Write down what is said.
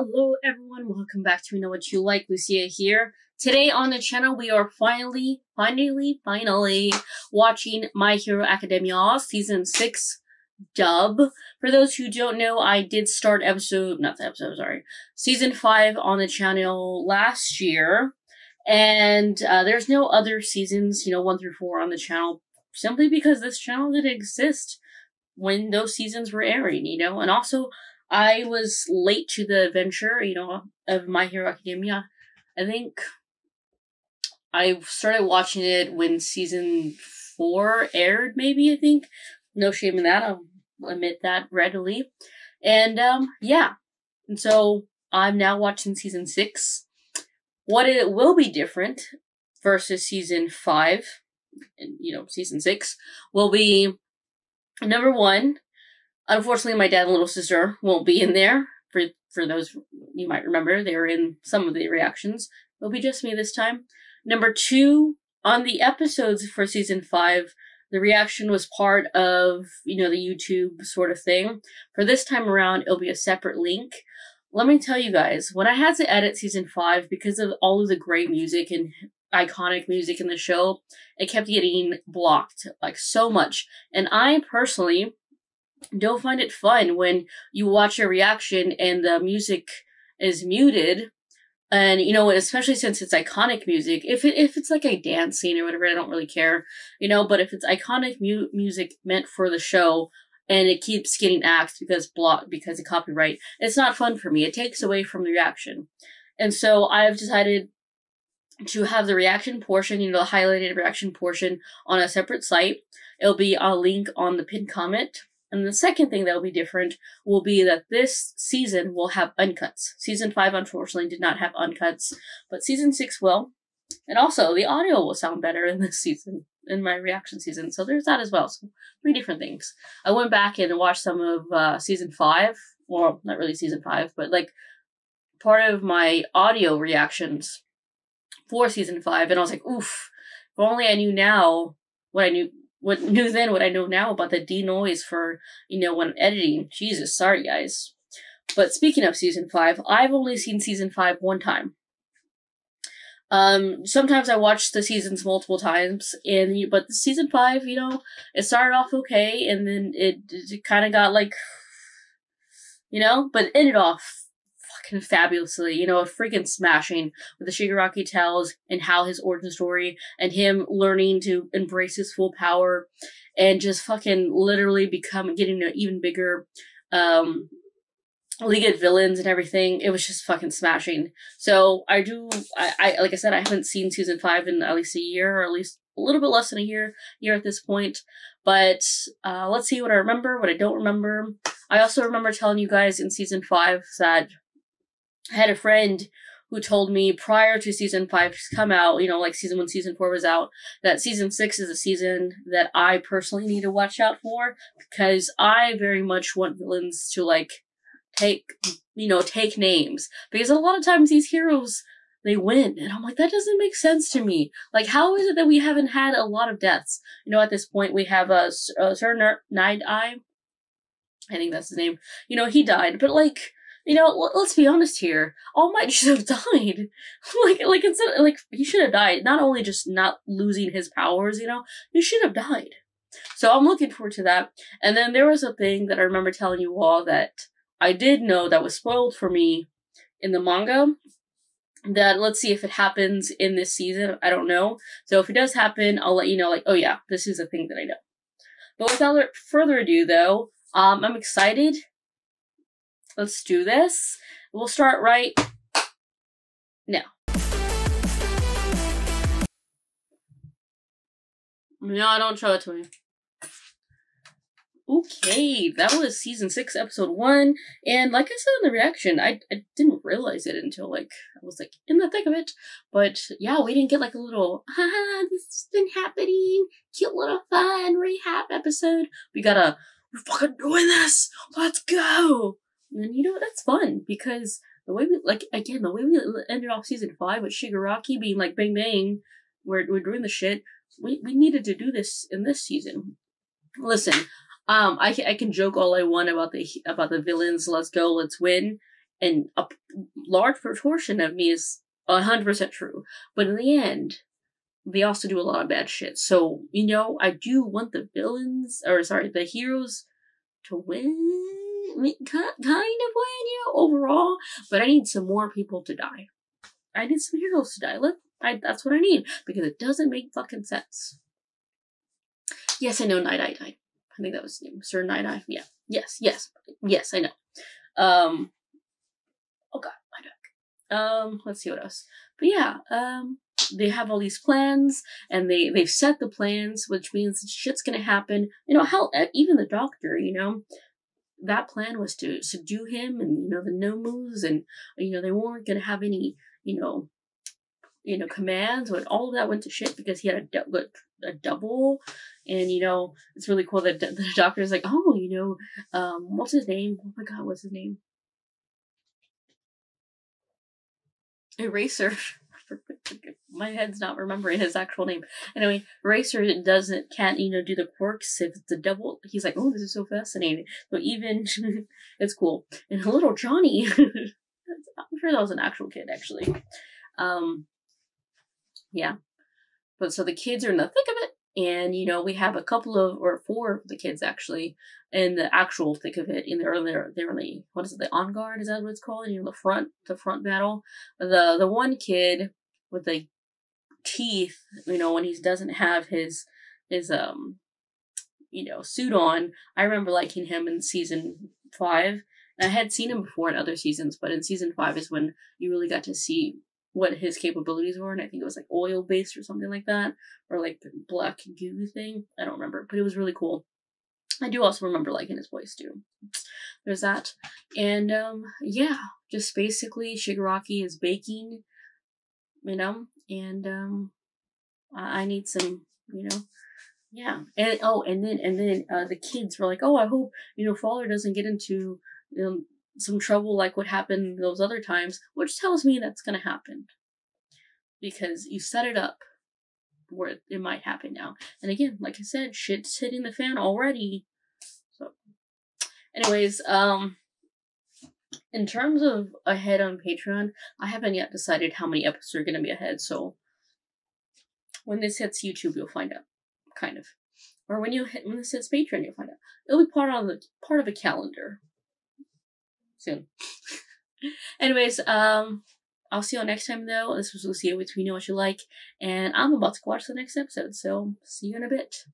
Hello everyone, welcome back to Know What You Like. Lucia here. Today on the channel we are finally watching My Hero Academia Season 6 dub. For those who don't know, I did start Season 5 on the channel last year. And there's no other seasons, 1 through 4 on the channel, simply because this channel didn't exist when those seasons were airing, and also I was late to the venture, of My Hero Academia. I think I started watching it when season 4 aired, maybe, I think. No shame in that, I'll admit that readily. And, yeah. And so, I'm now watching season 6. What it will be different versus season 5, and, season 6, will be, number 1, unfortunately, my dad and little sister won't be in there. For those you might remember, they were in some of the reactions. It'll be just me this time. Number 2, on the episodes for season 5, the reaction was part of, the YouTube sort of thing. For this time around, it'll be a separate link. Let me tell you guys, when I had to edit season 5, because of all of the great music and iconic music in the show, it kept getting blocked, so much. And I personally don't find it fun when you watch a reaction and the music is muted, and especially since it's iconic music. If it's like a dance scene or whatever, I don't really care, but if it's iconic music meant for the show and it keeps getting axed because of copyright, it's not fun for me. It takes away from the reaction. And so I've decided to have the reaction portion, the highlighted reaction portion, on a separate site. It'll be a link on the pinned comment. And the second thing that will be different will be that this season will have uncuts. Season 5, unfortunately, did not have uncuts, but season 6 will. And also, the audio will sound better in this season, in my reaction season. So there's that as well. So 3 different things. I went back and watched some of season 5, well, not really season 5, but part of my audio reactions for season 5, and I was like, oof, if only I knew now what I know now about the denoise for, when I'm editing. Jesus, sorry guys. But speaking of season 5, I've only seen season 5 one time. Sometimes I watch the seasons multiple times, but the season 5, it started off okay, and then it kind of got but it ended off fucking fabulously, freaking smashing with the Shigaraki tells and how his origin story and him learning to embrace his full power and just fucking literally getting an even bigger, League of Villains and everything. It was just fucking smashing. So I like I said, I haven't seen season 5 in at least a year, or at least a little bit less than a year at this point. But let's see what I remember, what I don't remember. I also remember telling you guys in season 5 that I had a friend who told me prior to season 5 to come out, season 1, season 4 was out, that season 6 is a season that I personally need to watch out for, because I very much want villains to, take names. Because a lot of times these heroes, they win, and I'm like, that doesn't make sense to me. How is it that we haven't had a lot of deaths? At this point, we have Sir Nighteye, I think that's his name. He died, but let's be honest here. All Might should have died. He should have died. Not only just not losing his powers, he should have died. So I'm looking forward to that. And then there was a thing that I remember telling you all that I did know that was spoiled for me in the manga. That, let's see if it happens in this season. I don't know. So if it does happen, I'll let you know, oh yeah, this is a thing that I know. But without further ado, though, I'm excited. Let's do this. We'll start right now. No, don't show it to me. Okay, that was season 6, episode 1, and like I said in the reaction, I didn't realize it until, I was, in the thick of it, but, yeah, we didn't get, a little, haha, this has been happening, cute little fun rehab episode. We're fucking doing this! Let's go! And that's fun, because the way we ended off season 5 with Shigaraki being bang bang, we're doing the shit, we needed to do this in this season. Listen, I can joke all I want about the villains, let's go, let's win, and a large proportion of me is 100% true. But in the end, they also do a lot of bad shit. So, I do want the the heroes to win. Kind of win, overall. But I need some more people to die. I need some heroes to die. That's what I need. Because it doesn't make fucking sense. Yes, I know Night Eye died. I think that was his name. Sir Night Eye. Yeah. Yes, I know. Oh god, my dog. Let's see what else. But yeah, they have all these plans, and they've set the plans, which means shit's gonna happen. Hell, even the Doctor, that plan was to subdue him, and the Nomus, and they weren't gonna have any, commands, but all of that went to shit because he had a double, and it's really cool that the Doctor's like, oh, what's his name? Oh my god, what's his name? Eraser. My head's not remembering his actual name. Anyway, Eraser can't do the quirks if it's a double. He's like, oh, this is so fascinating. So even it's cool. And little Johnny, I'm sure that was an actual kid actually. Yeah. But so the kids are in the thick of it, and we have a couple of, or 4 of the kids actually in the actual thick of it. In the early, what is it, the on guard? Is that what it's called? The front battle. The one kid with the teeth, when he doesn't have his suit on. I remember liking him in season 5. And I had seen him before in other seasons, but in season 5 is when you really got to see what his capabilities were, and I think it was like oil based or something like that, or like the black goo thing. I don't remember, but it was really cool. I do also remember liking his voice too. There's that, and yeah, just basically Shigaraki is baking, and I need some, yeah, and then the kids were like, oh, I hope Father doesn't get into some trouble like what happened those other times, which tells me that's gonna happen. Because you set it up where it might happen now. And again, like I said, shit's hitting the fan already. So anyways, in terms of ahead on Patreon, I haven't yet decided how many episodes are gonna be ahead, so when this hits YouTube you'll find out. Kind of. Or when this hits Patreon you'll find out. It'll be part of a calendar. Soon. Anyways, I'll see you all next time though. This was Lucia with We Know What You Like, and I'm about to watch the next episode, so see you in a bit.